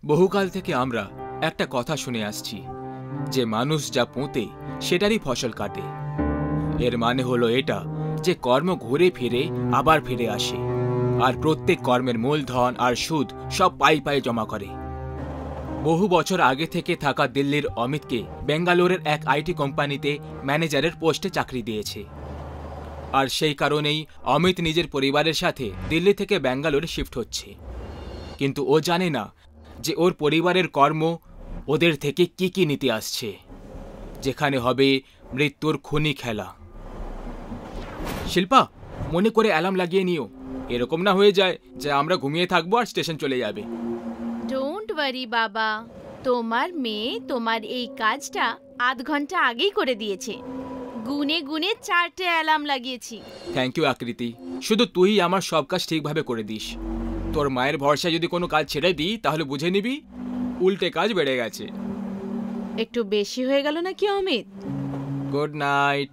বহুকাল থেকে আমরা একটা কথা শুনে আসছি যে মানুষ যা পোঁতে সেটারই ফসল কাটে। এর মানে হলো এটা যে কর্ম ঘুরে ফিরে আবার ফিরে আসে, আর প্রত্যেক কর্মের মূলধন আর সুদ সব পাই পাই জমা করে। বহু বছর আগে থেকে থাকা দিল্লির অমিতকে বেঙ্গালোরের এক আইটি কোম্পানিতে ম্যানেজারের পোস্টে চাকরি দিয়েছে। আর সেই কারণেই অমিত নিজের পরিবারের সাথে দিল্লি থেকে ব্যাঙ্গালোরে শিফট হচ্ছে। কিন্তু ও জানে না যে ওর পরিবারের কর্ম ওদের থেকে কি কি নিতে আসছে, যেখানে হবে মৃত্যুর খুনি খেলা। শিল্পা, মনে করে অ্যালার্ম লাগিয়ে নিও, এরকম না হয়ে যায় যে আমরা ঘুমিয়ে থাকবো আর স্টেশন চলে যাবে। ডোন্ট ওয়ারি বাবা, তোমার মেয়ে তোমার এই কাজটা আধ ঘন্টা আগেই করে দিয়েছে। গুনে গুনে 4টে অ্যালার্ম লাগিয়েছি। থ্যাংক ইউ আকৃতি, শুধু তুই আমার সব কাজ ঠিকভাবে করে দিস। তোর মায়ের ভরসায় যদি কোনো কাজ ছেড়ে দিই তাহলে বুঝে নিবি উল্টে কাজ বেড়ে গেছে। একটু বেশি হয়ে গেল নাকি অমিত? Good night.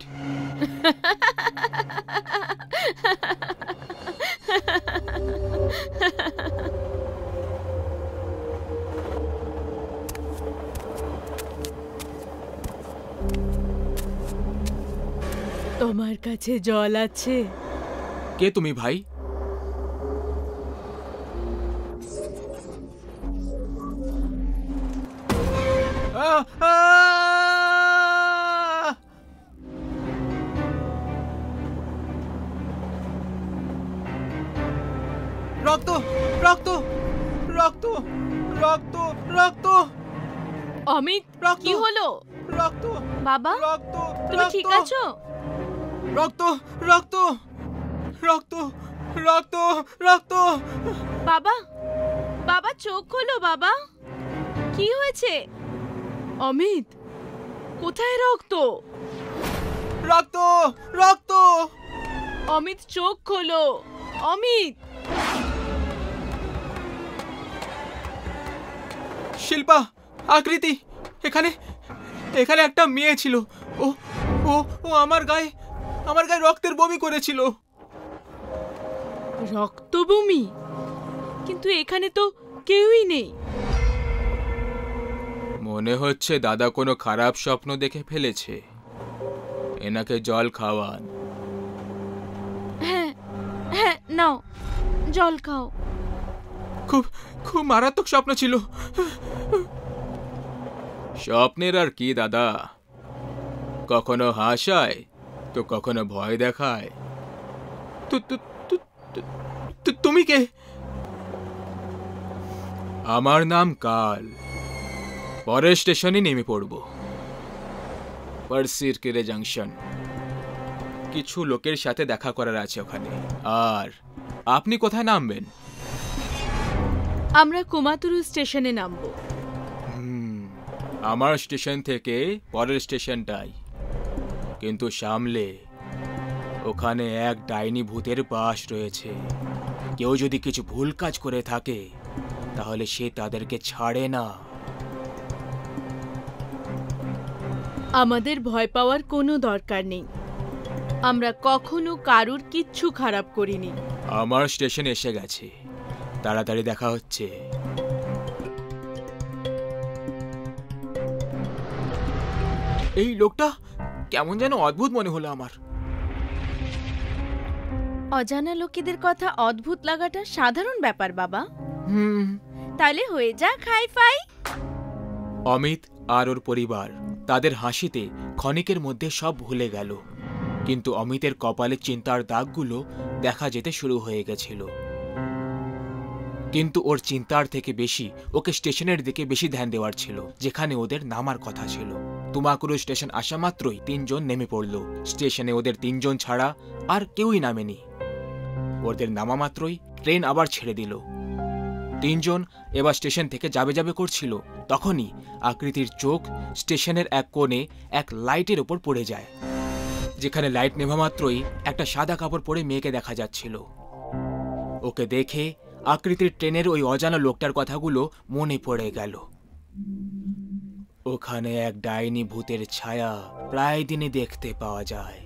তোমার কাছে জল আছে? কে তুমি ভাই? রক্ত রক্ত রক্ত রক্ত রক্ত। অমিত, কি হলো? রক্ত বাবা, রক্ত, তুমি ঠিক আছো? রক্ত রক্ত রক্ত রক্ত রক্ত। বাবা, বাবা চোখ খোলো বাবা, কি হয়েছে? অমিত, কোথায় রক্ত? রক্ত রক্ত। অমিত চোখ খোলো, অমিত। শিল্পা, আকৃতি, এখানে এখানে একটা মেয়ে ছিল। ও ও ও আমার গায়ে রক্তের বমি করেছিল। রক্ত বমি? কিন্তু এখানে তো কেউই নেই। মনে হচ্ছে দাদা কোনো খারাপ স্বপ্ন দেখে ফেলেছে। এনাকে জল খাওয়ান। হ্যাঁ হ্যাঁ, নাও জল খাও। খুব খুব মারাত্মক স্বপ্ন ছিল। স্বপ্নের আর কি দাদা, কখনো হাসায় তো কখনো ভয় দেখায়। তুমি কে? আমার নাম কাল। পরের স্টেশনে নেমে পড়ব, পার্সির কেরে জাংশন। কিছু লোকের সাথে দেখা করার আছে ওখানে। আর আপনি কোথায় নামবেন? আমরা কুমাতুরু স্টেশনে নামবো। আমার স্টেশন থেকে পরের স্টেশনটাই, কিন্তু সামলে ওখানে এক ডাইনি ভূতের বাস রয়েছে। কেউ যদি কিছু ভুল কাজ করে থাকে তাহলে সে তাদেরকে ছাড়ে না। আমাদের ভয় পাওয়ার কোনো দরকার নেই, আমরা কখনো কারুর কিচ্ছু খারাপ করিনি। আমার স্টেশন এসে গেছে, তাড়াতাড়ি দেখা হচ্ছে। এই লোকটা কেমন যেন অদ্ভুত মনে হলো আমার। অজানা লোকেদের কথা অদ্ভুত লাগাটা সাধারণ ব্যাপার বাবা। তাহলে হয়ে যাক হাই ফাই। অমিত আর ওর পরিবার তাদের হাসিতে ক্ষণিকের মধ্যে সব ভুলে গেল, কিন্তু অমিতের কপালে চিন্তার দাগগুলো দেখা যেতে শুরু হয়ে গেছিল। কিন্তু ওর চিন্তার থেকে বেশি ওকে স্টেশনের দিকে বেশি ধ্যান দেওয়ার ছিল, যেখানে ওদের নামার কথা ছিল। তুমাকুরু স্টেশন আসা মাত্রই 3 জন নেমে পড়ল। স্টেশনে ওদের 3 জন ছাড়া আর কেউই নামেনি। ওদের নামা মাত্রই ট্রেন আবার ছেড়ে দিল। 3 জন এবার স্টেশন থেকে যাবে যাবে করছিল, তখনই আকৃতির চোখ স্টেশনের এক কোণে এক লাইটের ওপর পড়ে যায়, যেখানে লাইট নেভা মাত্রই একটা সাদা কাপড় পরে মেয়েকে দেখা যাচ্ছিল। ওকে দেখে আকৃতির ট্রেনের ওই অজানা লোকটার কথাগুলো মনে পড়ে গেল। ওখানে এক ডাইনি ভূতের ছায়া প্রায় দিনই দেখতে পাওয়া যায়।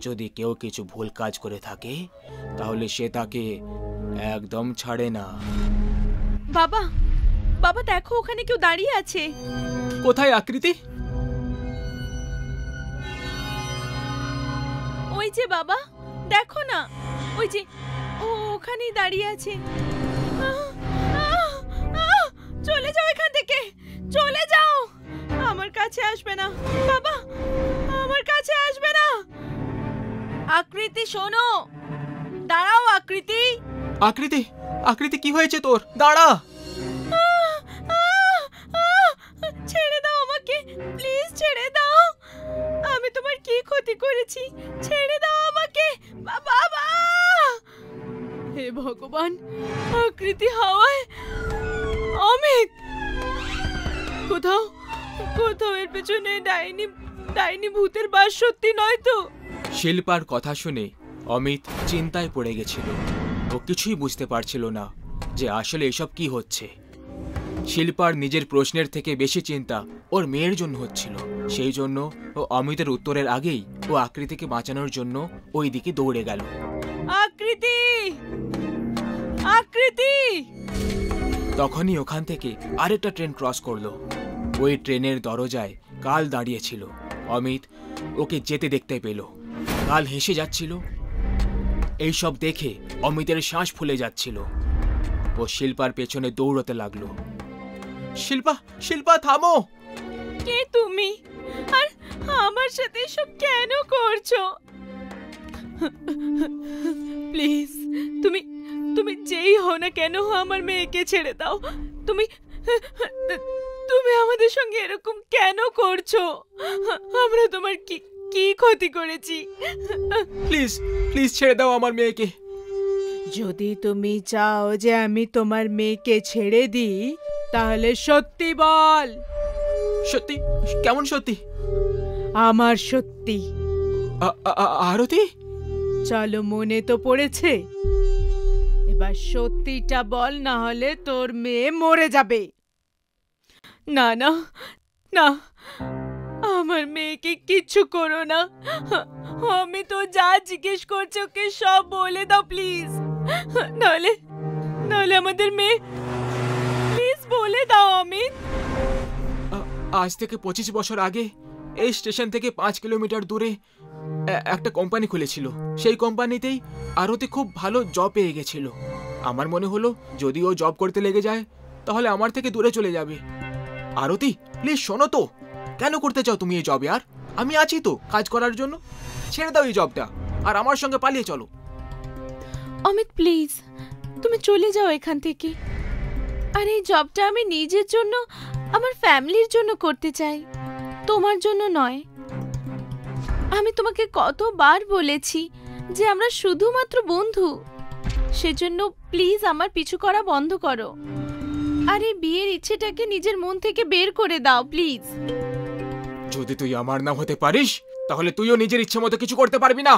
যদি কেউ কিছু ভুল কাজ করে থাকে তাহলে সে তাকে একদম ছাড়ে না। বাবা, বাবা দেখো, ওখানে কেউ দাঁড়িয়ে আছে। কোথায় আকৃতি? ওই যে বাবা, দেখো না, ওই যে ও ওখানেই দাঁড়িয়ে আছে। চলে যাও এখান থেকে, চলে যাও। আমার কাছে আসবে না বাবা, আমার কাছে আসবে না। আকৃতি শোনো, দাঁড়াও আকৃতি। আকৃতি, আকৃতি কি হয়েছে তোর? দাঁড়া। ছেড়ে দাও আমাকে, প্লিজ ছেড়ে দাও। আমি তোমার কি ক্ষতি করেছি? ছেড়ে দাও আমাকে বাবা। হে ভগবান, আকৃতি হাওয়ায়। অমিত, কোথাও কোথাও এর পেছনে ডাইনি ভূতের বাস সত্যি নয় তো? শিল্পার কথা শুনে অমিত চিন্তায় পড়ে গেছিল। ও কিছুই বুঝতে পারছিল না যে আসলে এসব কি হচ্ছে। শিল্পার নিজের প্রশ্নের থেকে বেশি চিন্তা ওর মেয়ের জন্য হচ্ছিল। সেই জন্য ও অমিতের উত্তরের আগেই ও আকৃতিকে বাঁচানোর জন্য ওই দিকে দৌড়ে গেল। আকৃতি, আকৃতি। তখনই ওখান থেকে আরেকটা ট্রেন ক্রস করলো। ওই ট্রেনের দরজায় কাল দাঁড়িয়েছিল। অমিত ওকে যেতে দেখতে পেল। কাল হেসে যাচ্ছিল। এইসব দেখে অমিতের শ্বাস ফুলে যাচ্ছিল। ও শিল্পার পেছনে দৌড়তে লাগলো। শিল্পা, শিল্পা থামো। কে তুমি? আর আমার সাথে সব কেন করছো? প্লিজ, তুমি তুমি যেই হও না কেন, আমার মেয়েকে ছেড়ে দাও। তুমি তুমি আমাদের সঙ্গে এরকম কেন করছো? আমরা তোমার কি কি ক্ষতি করেছি? প্লিজ, প্লিজ ছেড়ে দাও আমার মেয়েকে। যদি তুমি চাও যে আমি তোমার মেয়েকে ছেড়ে দিই, তাহলে সত্যি বল। সত্যি? কেমন সত্যি? আমার সত্যি। আরতি, চলো, মনে তো পড়েছে। এবার সত্যিটা বল, না হলে তোর মেয়ে মরে যাবে। না না না, আমার মেয়েকে কিচ্ছু করো না। আমি তো যা জিজ্ঞেস করছি ওকে সব বলে দাও প্লিজ। নাহলে আমাদের মেয়ে, প্লিজ বলে দাও অমিত। আজ থেকে 25 বছর আগে এই স্টেশন থেকে 5 কিলোমিটার দূরে একটা কোম্পানি খুলেছিল। সেই কোম্পানিতেই আরতি খুব ভালো জব পেয়ে গেছিল। আমার মনে হলো যদি ও জব করতে লেগে যায় তাহলে আমার থেকে দূরে চলে যাবে। আরতি, প্লিজ শোনো তো, কেন করতে চাও তুমি এই জবে? আর আমি আছি তো কাজ করার জন্য। ছেড়ে দাও এই জবটা আর আমার সঙ্গে পালিয়ে চলো। অমিত প্লিজ, তুমি চলে যাও এখান থেকে। আর এই জবটা আমি নিজের জন্য, আমার ফ্যামিলির জন্য করতে চাই, তোমার জন্য নয়। আমি তোমাকে কতবার বলেছি যে আমরা শুধুমাত্র বন্ধু। সেজন্য প্লিজ আমার পিছু করা বন্ধ করো। আর এই বিয়ের ইচ্ছেটাকে নিজের মন থেকে বের করে দাও প্লিজ। যদি তুই আমার না হতে পারিস তাহলে তুইও নিজের ইচ্ছে মতো কিছু করতে পারবি না।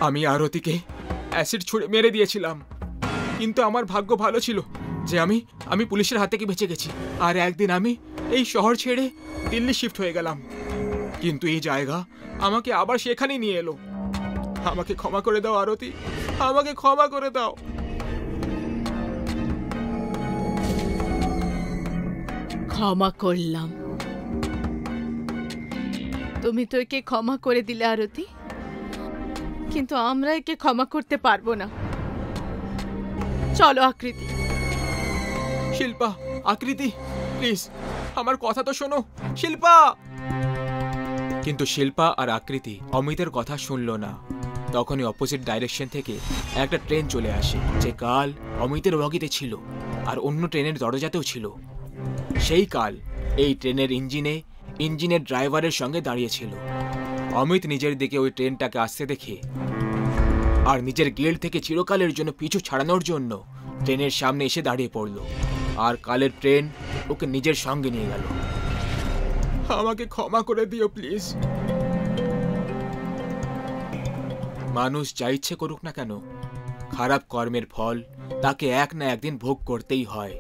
আমি আরতিকে অ্যাসিড ছুঁড়ে মেরে দিয়েছিলাম, কিন্তু আমার ভাগ্য ভালো ছিল যে আমি পুলিশের হাত থেকে বেঁচে গেছি। আর একদিন আমি এই শহর ছেড়ে দিল্লি শিফট হয়ে গেলাম। কিন্তু এই জায়গা আমাকে আবার সেখানেই নিয়ে এলো। আমাকে ক্ষমা করে দাও আরতি, আমাকে ক্ষমা করে দাও। ক্ষমা করলাম। তুমি তো একে ক্ষমা করে দিলে আরতি, কিন্তু আমরা একে ক্ষমা করতে পারবো না। চলো আকৃতি। শিল্পা, আকৃতি, প্লিজ আমার কথা তো শোনো। শিল্পা। কিন্তু শিল্পা আর আকৃতি অমিতের কথা শুনলো না। তখনই অপোজিট ডাইরেকশন থেকে একটা ট্রেন চলে আসে, যে কাল অমিতের বগিতে ছিল আর অন্য ট্রেনের দরজাতেও ছিল। সেই কাল এই ট্রেনের ইঞ্জিনের ড্রাইভারের সঙ্গে দাঁড়িয়েছিল। অমিত নিজের দিকে ওই ট্রেনটাকে আসতে দেখে আর নিজের গিল্ড থেকে চিরকালের জন্য পিছু ছাড়ানোর জন্য ট্রেনের সামনে এসে দাঁড়িয়ে পড়ল। আর কালের ট্রেন ওকে নিজের সঙ্গে নিয়ে গেল। আমাকে ক্ষমা করে দিও প্লিজ। মানুষ যা ইচ্ছে করুক না কেন, খারাপ কর্মের ফল তাকে এক না একদিন ভোগ করতেই হয়।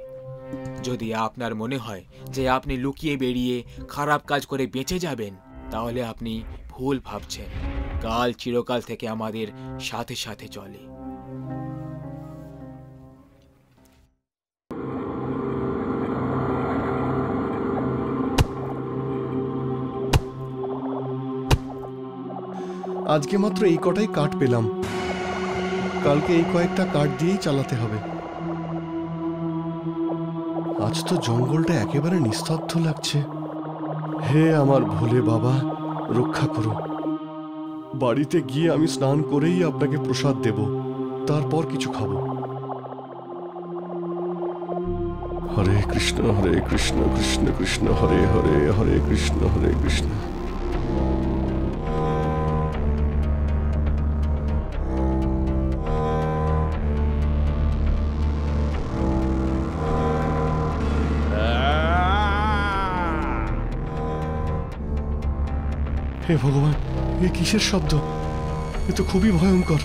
যদি আপনার মনে হয় যে আপনি লুকিয়ে বেরিয়ে খারাপ কাজ করে বেঁচে যাবেন, তাহলে আপনি ভুল ভাবছেন। কাল চিরকাল থেকে আমাদের সাথে সাথে চলে। আজকে মাত্র এই কটাই কাঠ পেলাম, কালকে এই কয়েকটা কাঠ দিয়েই চালাতে হবে। আজ তো জঙ্গলটা একেবারে নিস্তব্ধ লাগছে। হে আমার ভোলে বাবা, রক্ষা করো। বাড়িতে গিয়ে আমি স্নান করেই আপনাকে প্রসাদ দেব, তারপর কিছু খাবো। হরে কৃষ্ণ কৃষ্ণ কৃষ্ণ হরে হরে, হরে কৃষ্ণ কৃষ্ণ। হে ভগবান, এ কিসের শব্দ? এ তো খুবই ভয়ঙ্কর।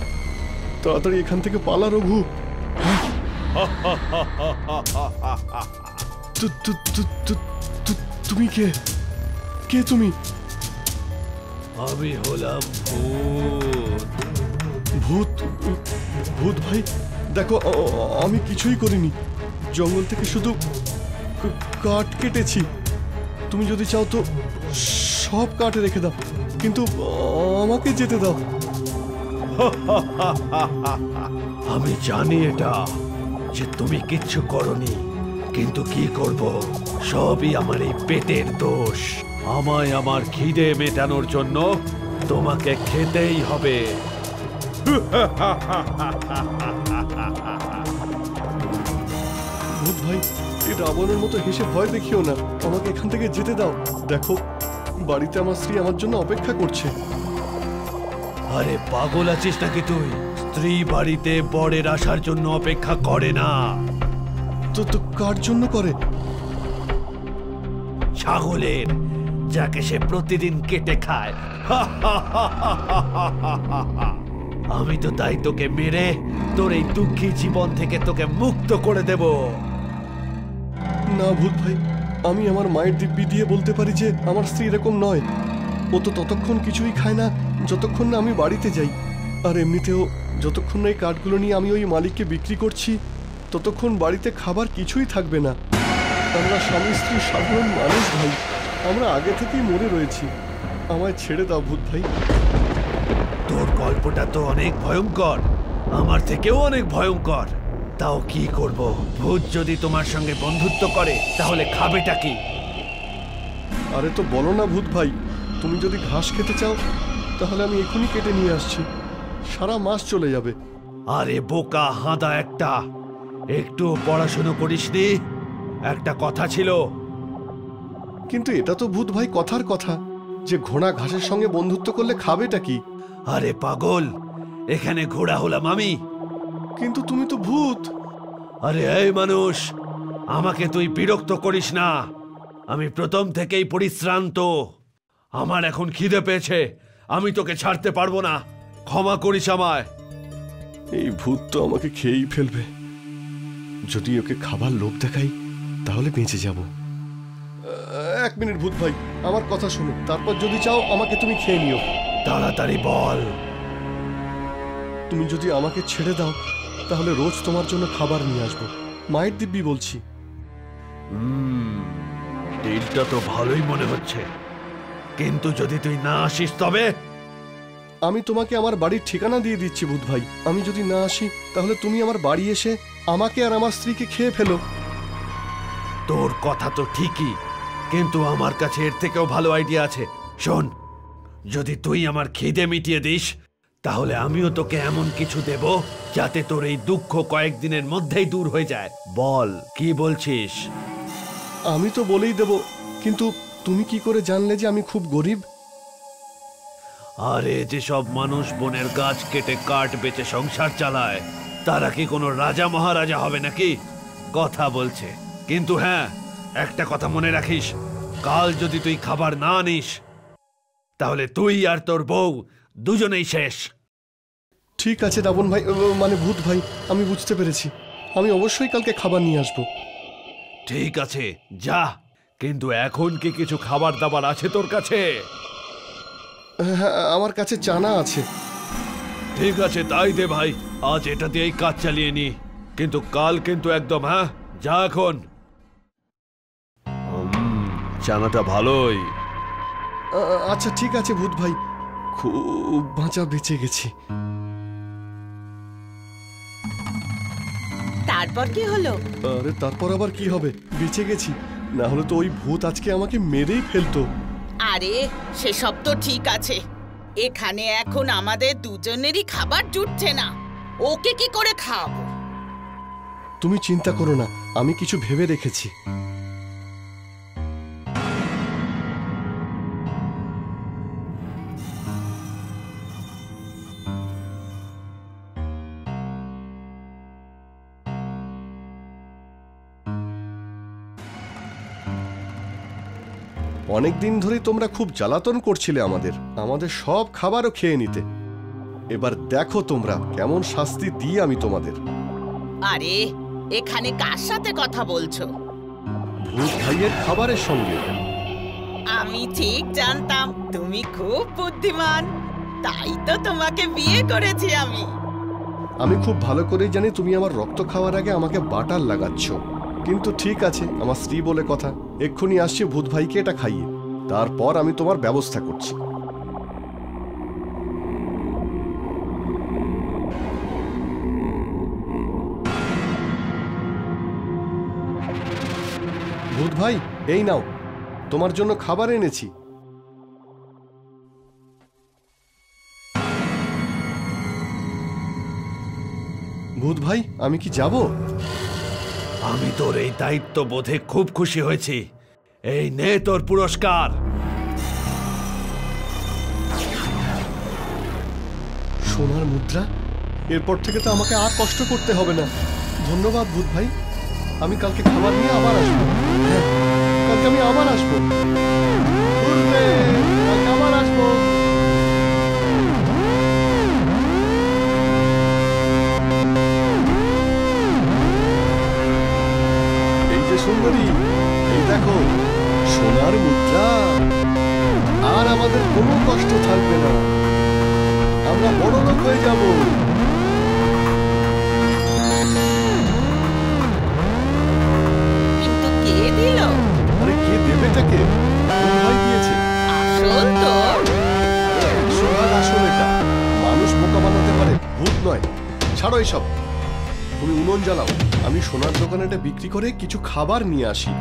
তাড়াতাড়ি এখান থেকে পালা রঘু। তুমি কে? কে তুমি? আমি হলাম ভূত। ভূত? ভূত ভাই দেখো, আমি কিছুই করিনি। জঙ্গল থেকে শুধু কাঠ কেটেছি। তুমি যদি চাও তো সব কাঠ রেখে দাও, কিন্তু আমাকে যেতে দাও। আমি জানি এটা যে তুমি কিচ্ছু করনি, কিন্তু কি করব, সবই আমার এই পেটের দোষ। আমায় আমার খিদে মেটানোর জন্য তোমাকে খেতেই হবে। ভূত ভাই, এই রাবণের মতো হেসে ভয় দেখিও না, আমাকে এখান থেকে যেতে দাও। দেখো, বাড়িতে আমার স্ত্রী আমার জন্য অপেক্ষা করছে। আরে পাগল আছিস নাকি তুই? স্ত্রী বাড়িতে বরের আসার জন্য অপেক্ষা করে না। তো কার জন্য করে? ছাগলের, যাকে সে প্রতিদিন কেটে খায়। আমি তো তাই তোকে মেরে তোর এই দুঃখী জীবন থেকে তোকে মুক্ত করে দেব। না ভূত ভাই, আমি আমার মায়ের দিব্যি দিয়ে বলতে পারি যে আমার স্ত্রী এরকম নয়। ও তো ততক্ষণ কিছুই খায় না যতক্ষণ না আমি বাড়িতে যাই। আর এমনিতেও যতক্ষণ না এই কাঠগুলো নিয়ে আমি ওই মালিককে বিক্রি করছি, ততক্ষণ বাড়িতে খাবার কিছুই থাকবে না। আমরা স্বামী স্ত্রী সাধারণ মানুষ ভাই, আমরা আগে থেকেই মরে রয়েছি। আমায় ছেড়ে দাও ভূত ভাই। তোর গল্পটা তো অনেক ভয়ঙ্কর, আমার থেকেও অনেক ভয়ঙ্কর। তাও কি করব, ভূত যদি তোমার সঙ্গে বন্ধুত্ব করে তাহলে খাবেটা কি? আরে তো বলো না ভূত ভাই, তুমি যদি ঘাস খেতে চাও তাহলে আমি এখনই কেটে নিয়ে আসছি, সারা মাস চলে যাবে। আরে বোকা হাঁদা একটা, একটু পড়াশুনো করিসনি? একটা কথা ছিল। কিন্তু এটা তো ভূত ভাই কথার কথা যে ঘোড়া ঘাসের সঙ্গে বন্ধুত্ব করলে খাবেটা কি? আরে পাগল, এখানে ঘোড়া হলাম আমি। কিন্তু তুমি তো ভূত। আরে এই মানুষ, আমাকে তুই বিরক্ত করিস না। আমি প্রথম থেকেই পরিশ্রান্ত। আমার এখন খিদে পেয়েছে, আমি তোকে ছাড়তে পারবো না। ক্ষমা করিস আমায়। এই ভূত তো আমাকে খেয়েই ফেলবে। যদি ওকে খাবার লোভ দেখাই তাহলে বেঁচে যাব। এক মিনিট ভূত ভাই, আমার কথা শোনো, তারপর যদি চাও আমাকে তুমি খেয়ে নিও। তাড়াতাড়ি বল। তুমি যদি আমাকে ছেড়ে দাও তাহলে রোজ তোমার জন্য খাবার নিয়ে আসবো, মায়ের দিব্যি বলছি। দিনটা তো ভালোই মনে হচ্ছে, কিন্তু যদি তুই না আসিস তবে? আমি তোমাকে আমার বাড়ির ঠিকানা দিয়ে দিচ্ছি ভূত ভাই। আমি যদি না আসি তাহলে তুমি আমার বাড়ি এসে আমাকে আর আমার স্ত্রীকে খেয়ে ফেলো। তোর কথা তো ঠিকই, কিন্তু আমার কাছে এর থেকেও ভালো আইডিয়া আছে। শোন, যদি তুই আমার খিদে মিটিয়ে দিস তাহলে আমিও তোকে এমন কিছু দেব যাতে তোর এই দুঃখ কয়েকদিনের মধ্যেই দূর হয়ে যায়। বল, কি বলছিস? আমি তো বলেই দেব, কিন্তু তুমি কি করে জানলে যে আমি খুব গরিব? আরে যেসব মানুষ বনের গাছ কেটে কাঠ বেচে সংসার চালায়, তারা কি কোনো রাজা মহারাজা হবে নাকি? কথা বলছে। কিন্তু হ্যাঁ, একটা কথা মনে রাখিস, কাল যদি তুই খাবার না আনিস তাহলে তুই আর তোর বউ দুজনেই শেষ। ঠিক আছে রাবণ ভাই, মানে ভূত ভাই, আমি বুঝতে পেরেছি। আমি অবশ্যই কালকে খাবার নিয়ে আসবো। ঠিক আছে যা, কিন্তু এখন কি কিছু খাবার দাবার আছে তোর কাছে? হ্যাঁ, আমার কাছে চানা আছে। ঠিক আছে তাই দে ভাই, আজ এটা দিয়েই কাজ চালিয়ে নি, কিন্তু কাল কিন্তু একদম। হ্যাঁ যা এখন। চানাটা ভালোই। আচ্ছা ঠিক আছে ভূত ভাই, খুব বাঁচা বেঁচে গেছি। তারপর কি হলো? আরে তারপর আবার কি হবে, বেঁচে গেছি, না হলে তো ওই ভূত আজকে আমাকে মেরেই ফেলতো। আরে সেসব তো ঠিক আছে, এখানে এখন আমাদের দুজনেরই খাবার জুটছে না, ওকে কি করে খাওয়াবো? তুমি চিন্তা করো না, আমি কিছু ভেবে রেখেছি। অনেকদিন ধরেই তোমরা খুব জ্বালাতন করছিলে আমাদের সব খাবারও খেয়ে নিতে। এবার দেখো তোমরা কেমন শাস্তি দিই আমি তোমাদের। আরে এখানে কার সাথে কথা বলছো? ভূত ভাইয়ের খাবারের সঙ্গে। আমি ঠিক জানতাম তুমি খুব বুদ্ধিমান, তাই তো তোমাকে বিয়ে করেছি আমি। আমি খুব ভালো করেই জানি তুমি আমার রক্ত খাওয়ার আগে আমাকে বাটার লাগাচ্ছ, কিন্তু ঠিক আছে, আমার স্ত্রী বলে কথা, এক্ষুনি আসছে ভূত ভাইকে এটা খাইয়ে, তারপর আমি তোমার ব্যবস্থা করছি। ভূত ভাই এই নাও, তোমার জন্য খাবার এনেছি। ভূত ভাই আমি কি যাব? আমি তোর এই দায়িত্ব বোধে খুব খুশি হয়েছি। এই নে তোর পুরস্কার। সোনার মুদ্রা, এরপর থেকে তো আমাকে আর কষ্ট করতে হবে না। ধন্যবাদ ভূত ভাই, আমি কালকে খাবার নিয়ে আবার আসবো। হ্যাঁ, কালকে আমি আবার আসবো। কালকে আবার আসবো। এই যে সুন্দরী, এই দেখো সোনার মুদ্রা, আর আমাদের কোনো কষ্ট থাকবে না, আমরা বড় লোক হয়ে যাব। কিন্তু কে দিল? আরে কে দেবে তাকে? ভাই দিয়েছে। আসল তো? সোনার আসল এটা, মানুষ বোকা বানাতে পারে, ভূত নয়। ছাড়ো এসব, তুমি উনুন জ্বালাও, আমি সোনার দোকানে এটা বিক্রি করে কিছু খাবার নিয়ে আসি।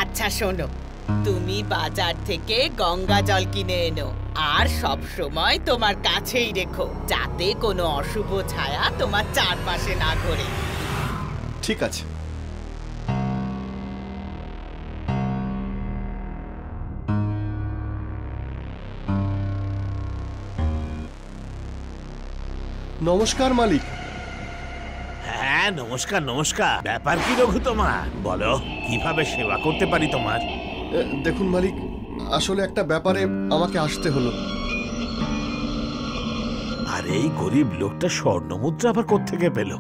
আচ্ছা শোনো, তুমি বাজার থেকে গঙ্গা জল কিনে এনো, আর সব সময় তোমার কাছেই রেখো, যাতে কোনো অশুভ ছায়া তোমার চারপাশে না ঘোরে। ঠিক আছে। নমস্কার মালিক। হ্যাঁ নমস্কার নমস্কার। ব্যাপার কি রঘু তোমার? বলো কিভাবে সেবা করতে পারি তোমার? দেখুন মালিক, আসলে একটা ব্যাপারে আমাকে আসতে হলো। আর এই গরিব লোকটা স্বর্ণমুদ্রা আবার কোত্থেকে পেল?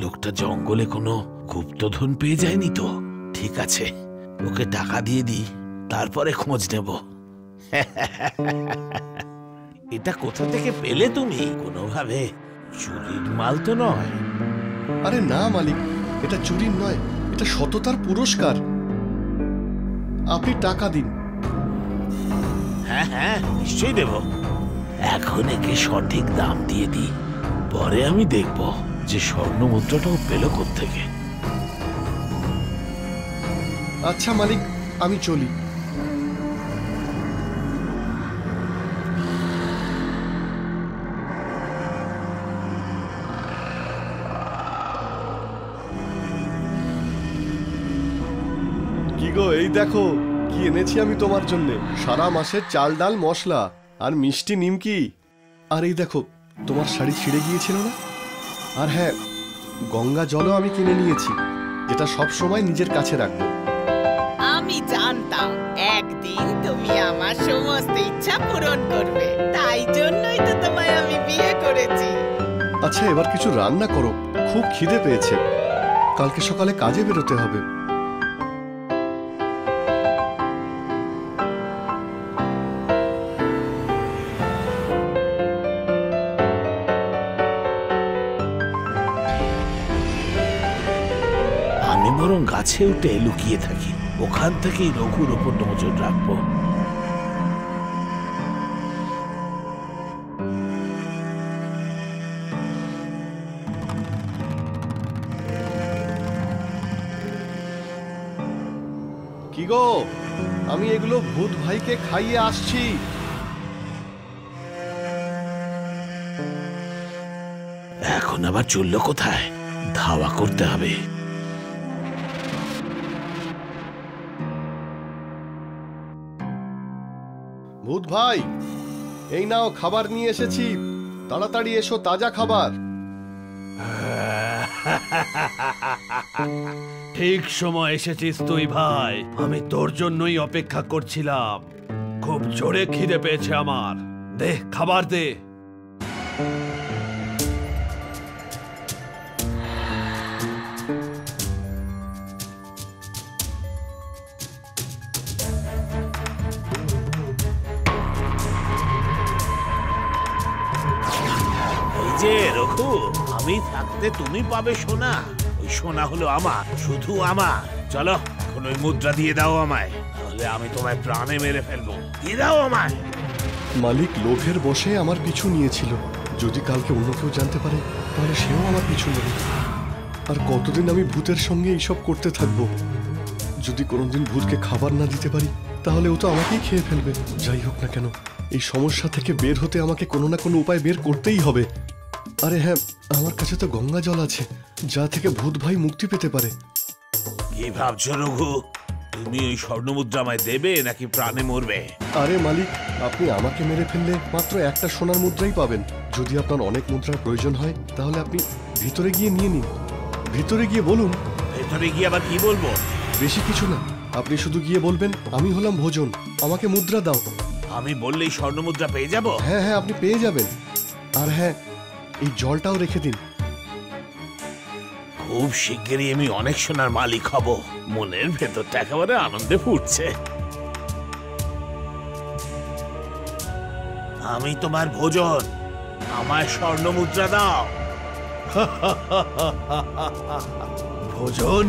লোকটা জঙ্গলে কোনো গুপ্তধন পেয়ে যায়নি তো? ঠিক আছে, ওকে টাকা দিয়ে দিই, তারপরে খোঁজ নেব। এটা কোথা থেকে পেলে তুমি? কোনোভাবে চুরির মাল তো নয়? আরে না মালিক, এটা চুরির নয়, এটা সততার পুরস্কার। আপনি টাকা দিন। হ্যাঁ হ্যাঁ নিশ্চয়ই দেব। এখন একে সঠিক দাম দিয়ে দিই, পরে আমি দেখব যে স্বর্ণ মুদ্রাটাও পেল কোত্থেকে। আচ্ছা মালিক, আমি চলি। কি গো, এই দেখো কি এনেছি আমি তোমার জন্য। সারা মাসের চাল ডাল মশলা আর মিষ্টি নিমকি। আর এই দেখো, তোমার শাড়ি ছিঁড়ে গিয়েছিল না? আর হ্যাঁ, গঙ্গা জলও আমি কিনে নিয়েছি, যেটা সব সময় নিজের কাছে রাখবো। আমি জানতাম একদিন তুমি আমার সমস্ত ইচ্ছা পূরণ করবে, তাই জন্যই তো তোমায় আমি বিয়ে করেছি। আচ্ছা এবার কিছু রান্না করো, খুব খিদে পেয়েছে, কালকে সকালে কাজে বেরোতে হবে। বরং গাছে উঠে লুকিয়ে থাকি, ওখান থেকেই রঘুর ওপর নজর রাখবো। কি গো, আমি এগুলো ভূত ভাইকে খাইয়ে আসছি। এখন আবার চললো কোথায়? ধাওয়া করতে হবে। ভূত ভাই, এই নাও খাবার নিয়ে এসেছি, তাড়াতাড়ি এসো, তাজা খাবার। ঠিক সময় এসেছিস তুই ভাই, আমি তোর জন্যই অপেক্ষা করছিলাম। খুব জোরে খিদে পেয়েছে আমার, দে খাবার দে। এই যে রঘু, আমি থাকতে তুমি পাবে সোনা, ওই সোনা হলো আমার, শুধু আমার। চলো এখন ওই মুদ্রা দিয়ে দাও আমায়, তাহলে আমি তোমায় প্রাণে মেরে ফেলবো। দিয়ে দাও আমায়। মালিক লোভের বশে আমার পিছু নিয়েছিল, যদি কালকে অন্য কেউ জানতে পারে তাহলে সেও আমার পিছু নেবে। আর কতদিন আমি ভূতের সঙ্গে এইসব করতে থাকবো? যদি কোনোদিন ভূতকে খাবার না দিতে পারি তাহলে ও তো আমাকেই খেয়ে ফেলবে। যাই হোক না কেন, এই সমস্যা থেকে বের হতে আমাকে কোনো না কোনো উপায় বের করতেই হবে। আরে হ্যাঁ, আমার কাছে তো গঙ্গা জল আছে, যা থেকে ভূত ভাই মুক্তি পেতে পারে। কি ভাবছো রঘু, তুমি ওই স্বর্ণমুদ্রা আমায় দেবে নাকি প্রাণে মরবে? আরে মালিক, আপনি আমাকে মেরে ফেললে মাত্র একটা সোনার মুদ্রাই পাবেন। যদি আপনার অনেক মুদ্রার প্রয়োজন হয় তাহলে আপনি ভিতরে গিয়ে নিয়ে নিন। ভিতরে গিয়ে বলুন। ভেতরে গিয়ে আবার কি বলবো? বেশি কিছু না, আপনি শুধু গিয়ে বলবেন, আমি হলাম ভোজন, আমাকে মুদ্রা দাও। আমি বললেই স্বর্ণমুদ্রা পেয়ে যাব? হ্যাঁ হ্যাঁ, আপনি পেয়ে যাবেন। আর হ্যাঁ, এই জলটাও রেখে দিন। খুব শিগগিরই আমি অনেক সোনার মালিক হব, মনের ভেতরটা একেবারে আনন্দে ফুটছে। আমি তোমার ভোজন, আমায় স্বর্ণমুদ্রা দাও। ভোজন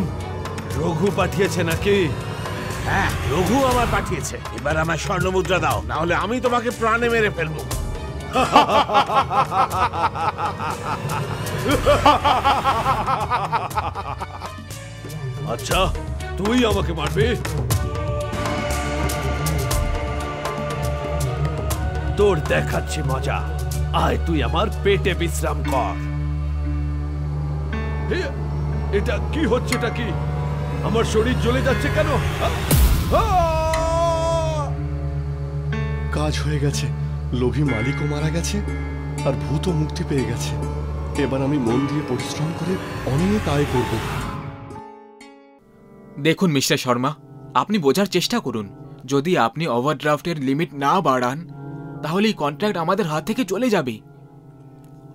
রঘু পাঠিয়েছে নাকি? হ্যাঁ, রঘু আমার পাঠিয়েছে। এবার আমার স্বর্ণমুদ্রা দাও, না হলে আমি তোমাকে প্রাণে মেরে ফেলবো। আচ্ছা, তুই আমাকে মারবি? তোর দেখাচ্ছি মজা, আয় তুই আমার পেটে বিশ্রাম কর। এটা কি হচ্ছে? এটা কি? আমার শরীর জ্বলে যাচ্ছে কেন? কাজ হয়ে গেছে, লোভী মালিকও মারা গেছে আর ভূতও মুক্তি পেয়ে গেছে। এবার আমি মন দিয়ে পরিশ্রম করে অনেক আয় করব। দেখুন মিস্টার শর্মা, আপনি বোঝার চেষ্টা করুন। যদি আপনি ওভারড্রাফটের লিমিট না বাড়ান তাহলে এই কন্ট্রাক্ট আমাদের হাত থেকে চলে যাবে।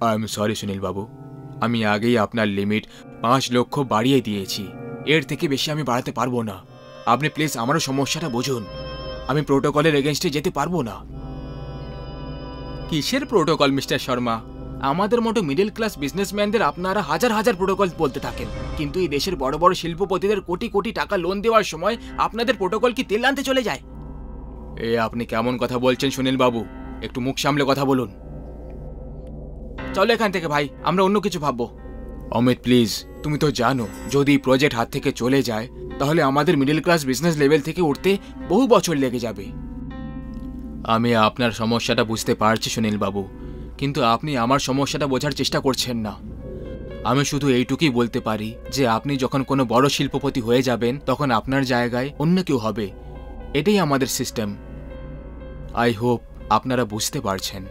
আই এম সরি সুনীল বাবু, আমি আগেই আপনার লিমিট 5 লক্ষ বাড়িয়ে দিয়েছি, এর থেকে বেশি আমি বাড়াতে পারবো না। আপনি প্লিজ আমারও সমস্যাটা বুঝুন, আমি প্রোটোকলের এগেনস্টে যেতে পারবো না। কিসের প্রোটোকল মিস্টার শর্মা? আমাদের মতো মিডল ক্লাস বিজনেসম্যানদের আপনারা হাজার হাজার প্রোটোকল বলতে থাকেন, কিন্তু এই দেশের বড় বড় শিল্পপতিদের কোটি কোটি টাকা লোন দেওয়ার সময় আপনাদের প্রোটোকল কি তেল আনতে চলে যায়? এ আপনি কেমন কথা বলছেন সুনীল বাবু, একটু মুখ সামলে কথা বলুন। চলো এখান থেকে ভাই, আমরা অন্য কিছু ভাববো। অমিত প্লিজ, তুমি তো জানো যদি প্রজেক্ট হাত থেকে চলে যায় তাহলে আমাদের মিডল ক্লাস বিজনেস লেভেল থেকে উঠতে বহু বছর লেগে যাবে। আমি আপনার সমস্যাটা বুঝতে পারছি সুনীল বাবু, কিন্তু আপনি আমার সমস্যাটা বোঝার চেষ্টা করছেন না। আমি শুধু এইটুকুই বলতে পারি যে আপনি যখন কোনো বড় শিল্পপতি হয়ে যাবেন তখন আপনার জায়গায় অন্য কেউ হবে, এটাই আমাদের সিস্টেম। আই হোপ আপনারা বুঝতে পারছেন।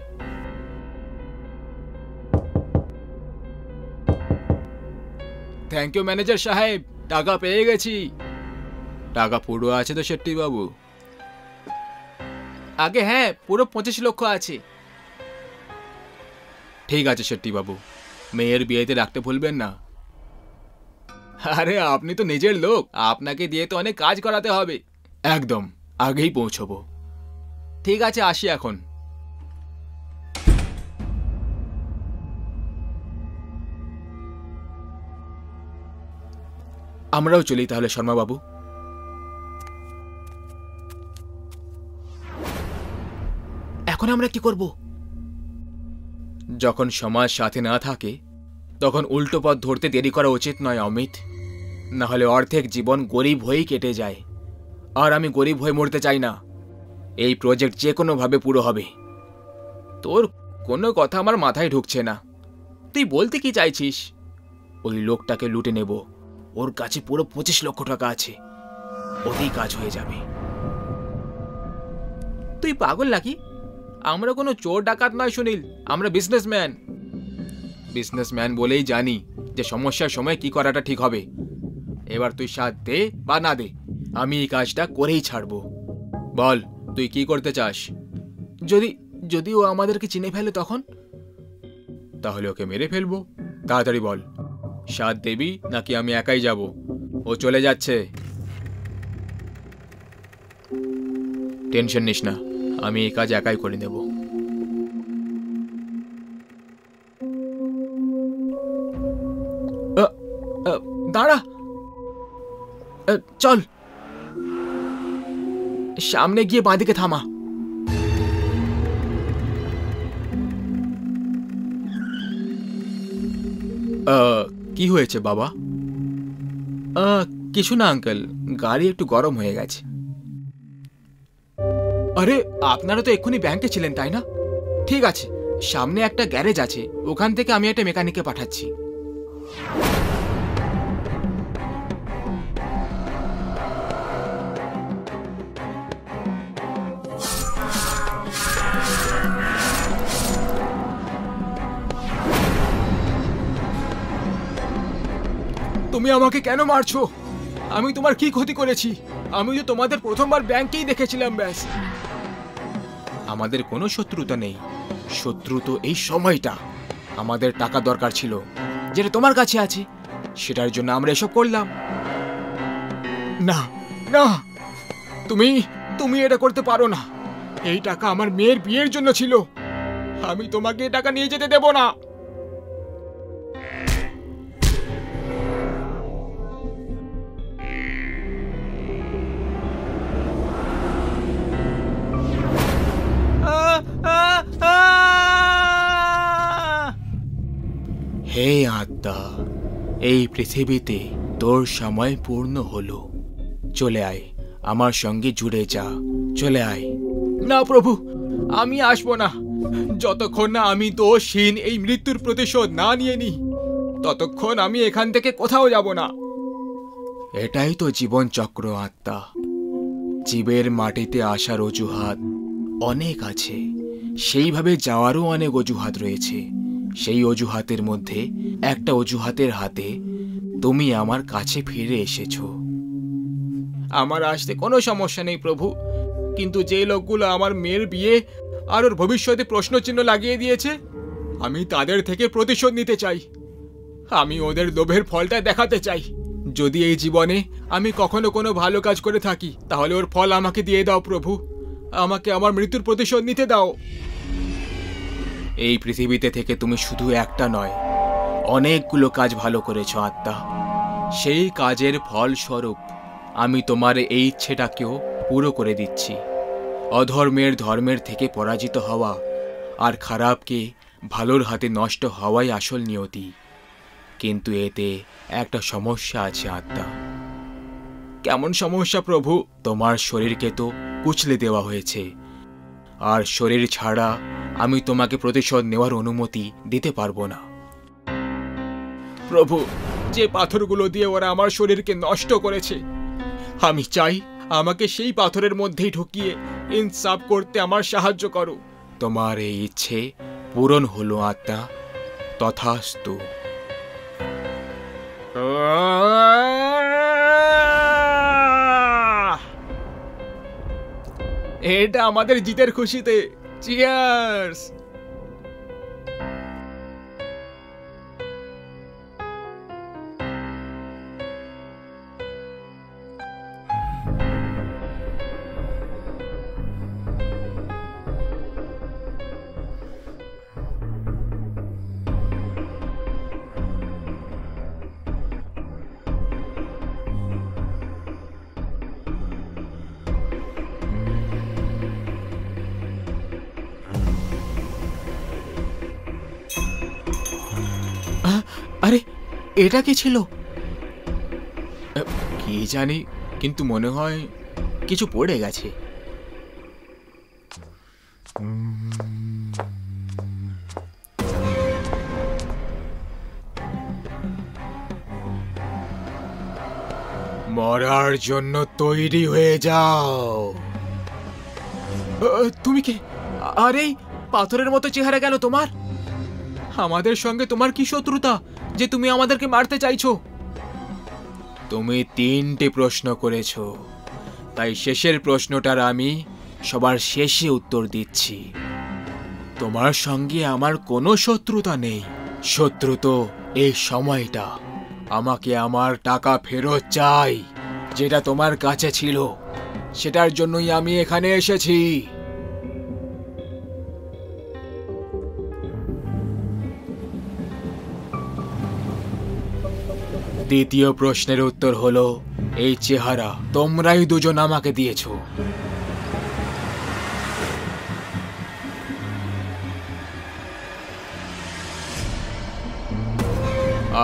থ্যাংক ইউ ম্যানেজার সাহেব, টাকা পেয়ে গেছি। টাকা পুরো আছে তো শেট্টি বাবু? আগে হ্যাঁ, পুরো 25 লক্ষ আছে। ঠিক আছে শেট্টি বাবু, মেয়ের বিয়েতে রাখতে ভুলবেন না। আরে আপনি তো নিজের লোক, আপনাকে দিয়ে তো অনেক কাজ করাতে হবে। একদম, আগেই পৌঁছবো। ঠিক আছে, আসি এখন। আমরাও চলি তাহলে শর্মা বাবু। এখন আমরা কি করব? যখন সমাজ সাথে না থাকে তখন উল্টো পথ ধরতে দেরি করা উচিত নয় অমিত, না হলে অর্ধেক জীবন গরিব হয়েই কেটে যায়। আর আমি গরিব হয়ে মরতে চাই না। এই প্রজেক্ট যে কোনোভাবে পুরো হবে। তোর কোনো কথা আমার মাথায় ঢুকছে না। তুই বলতে কি চাইছিস? ওই লোকটাকে লুটে নেব, ওর কাছে পুরো 25 লক্ষ টাকা আছে, ওতেই কাজ হয়ে যাবে। তুই পাগল নাকি? আমরা কোনো চোর ডাকাত নয় সুনীল, আমরা বিজনেসম্যান। বিজনেসম্যান বলেই জানি যে সমস্যার সময় কি করাটা ঠিক হবে। এবার তুই সাথ দে বা না দে, আমি এই কাজটা করেই ছাড়ব। বল তুই কি করতে চাস? যদি ও আমাদেরকে চিনে ফেলে তখন? তাহলে ওকে মেরে ফেলবো। তাড়াতাড়ি বল, সাথ দেবি নাকি আমি একাই যাব? ও চলে যাচ্ছে। টেনশন নিস না, আমি এই কাজ একাই করে নেব। দাঁড়া, চল সামনে গিয়ে বাঁদিকে থামা। কি হয়েছে বাবা? কিছু না আঙ্কেল, গাড়ি একটু গরম হয়ে গেছে। আরে আপনারা তো এক্ষুনি ব্যাংকে ছিলেন তাই না? ঠিক আছে, সামনে একটা গ্যারেজ আছে, ওখান থেকে আমি একটা মেকানিককে পাঠাচ্ছি। তুমি আমাকে কেন মারছো? আমি তোমার কি ক্ষতি করেছি? আমি তো তোমাদের প্রথমবার ব্যাংকেই দেখেছিলাম, ব্যাস। আমাদের কোনো শত্রুতা নেই। শত্রু তো এই সময়টা। আমাদের টাকা দরকার ছিল, যেটা তোমার কাছে আছে, সেটার জন্য আমরা এসব করলাম। না না, তুমি এটা করতে পারো না। এই টাকা আমার মেয়ের বিয়ের জন্য ছিল। আমি তোমাকে এই টাকা নিয়ে যেতে দেব না। হে আত্মা, এই পৃথিবীতে তোর সময় পূর্ণ হলো। চলে আয়, আমার সঙ্গে জুড়ে যা। চলে আয়। না প্রভু, আমি আসবো না। যতক্ষণ না আমি দোষহীন এই মৃত্যুর প্রতিশোধ না নিয়ে নি, ততক্ষণ আমি এখান থেকে কোথাও যাব না। এটাই তো জীবন চক্র আত্মা। জীবের মাটিতে আসার অজুহাত অনেক আছে, সেইভাবে যাওয়ারও অনেক অজুহাত রয়েছে। সেই অজুহাতের মধ্যে একটা অজুহাতের হাতে তুমি আমার কাছে ফিরে এসেছো। আমার আসতে কোনো সমস্যা নেই প্রভু, কিন্তু যে লোকগুলো আমার মেয়ের বিয়ে আর ওর ভবিষ্যতে প্রশ্নচিহ্ন লাগিয়ে দিয়েছে, আমি তাদের থেকে প্রতিশোধ নিতে চাই। আমি ওদের লোভের ফলটা দেখাতে চাই। যদি এই জীবনে আমি কখনো কোনো ভালো কাজ করে থাকি, তাহলে ওর ফল আমাকে দিয়ে দাও প্রভু। আমাকে আমার মৃত্যুর প্রতিশোধ নিতে দাও। এই পৃথিবীতে থেকে তুমি শুধু একটা নয়, অনেকগুলো কাজ ভালো করেছো আত্মা। সেই কাজের ফলস্বরূপ আমি তোমার এই ইচ্ছেটাকেও পুরো করে দিচ্ছি। অধর্মের ধর্মের থেকে পরাজিত হওয়া আর খারাপকে ভালোর হাতে নষ্ট হওয়াই আসল নিয়তি। কিন্তু এতে একটা সমস্যা আছে আত্মা। কেমন সমস্যা প্রভু? তোমার শরীরকে তো কুচলে দেওয়া হয়েছে, আর শরীর ছাড়া আমি তোমাকে প্রতিশোধ নেওয়ার অনুমতি দিতে পারবো না। প্রভু, যে পাথরগুলো দিয়ে ওরা আমার শরীরকে নষ্ট করেছে, আমি চাই আমাকে সেই পাথরের মধ্যেই ঢুকিয়ে ইনসাফ করতে আমার সাহায্য করো। তোমার এই ইচ্ছে পূরণ হলো আত্মা, তথাস্তু। এটা আমাদের জিতের খুশিতে। চিয়ার্স। এটা কি ছিল? কি জানি, কিন্তু মনে হয় কিছু পড়ে গেছে। মরার জন্য তৈরি হয়ে যাও। তুমি কে? আর এই পাথরের মতো চেহারা কেন তোমার? আমাদের সঙ্গে তোমার কি শত্রুতা যে তুমি আমাদেরকে মারতে চাইছো? তুমি 3টে প্রশ্ন করেছো, তাই শেষের প্রশ্নটার আমি সবার শেষে উত্তর দিচ্ছি। তোমার সঙ্গে আমার কোনো শত্রুতা নেই। শত্রু তো এই সময়টা। আমাকে আমার টাকা ফেরত চাই, যেটা তোমার কাছে ছিল। সেটার জন্যই আমি এখানে এসেছি। দ্বিতীয় প্রশ্নের উত্তর হলো, এই চেহারা তোমরাই দুজন আমাকে দিয়েছো।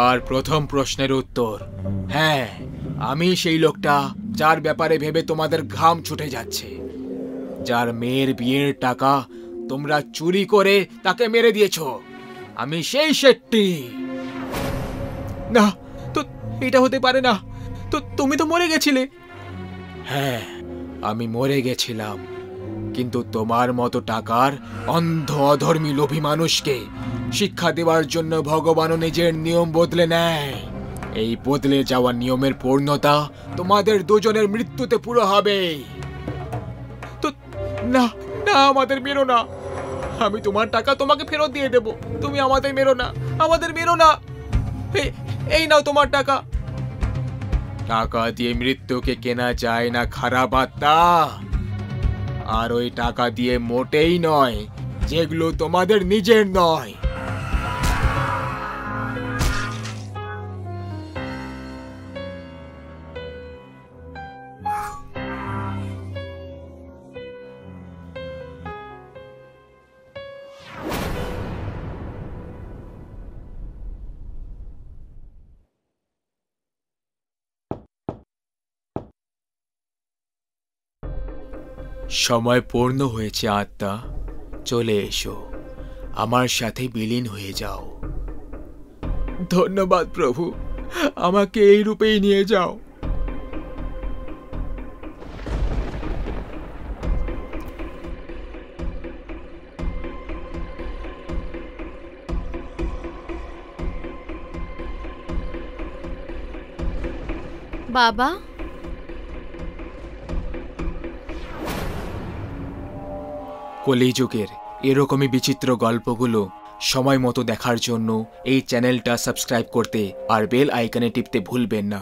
আর প্রথম প্রশ্নের উত্তর, হ্যাঁ, আমি সেই লোকটা যার ব্যাপারে ভেবে তোমাদের ঘাম ছুটে যাচ্ছে, যার মেয়ের বিয়ের টাকা তোমরা চুরি করে তাকে মেরে দিয়েছো। আমি সেই শেট্টি। না, তো এটা হতে পারে না। তো তুমি তো মরে গেছিলে। হ্যাঁ, আমি মরে গেছিলাম, কিন্তু তোমার মতো টাকার অন্ধ অধর্মী লোভী মানুষকে শিক্ষা দেওয়ার জন্য ভগবানও নিজের নিয়ম বদলে নেয়। এই বদলে যাওয়া নিয়মের পূর্ণতা তোমাদের দুজনের মৃত্যুতে পুরো হবে। তো না না, আমাদের মেরো না। আমি তোমার টাকা তোমাকে ফেরত দিয়ে দেব। তুমি আমাদের মেরো না, আমাদের মেরো না। এই নাও তোমার টাকা। টাকা দিয়ে মৃত্যুকে কেনা যায় না, খারাপ আত্মা। আর ওই টাকা দিয়ে মোটেই নয়, যেগুলো তোমাদের নিজের নয়। সময় পূর্ণ হয়েছে আত্মা, চলে এসো, আমার সাথে বিলীন হয়ে যাও। ধন্যবাদ প্রভু, আমাকে এই রূপেই নিয়ে যাও। বাবা, কলিযুগের এরকমই বিচিত্র গল্পগুলো সময় মতো দেখার জন্য এই চ্যানেলটা সাবস্ক্রাইব করতে আর বেল আইকনে টিপতে ভুলবেন না।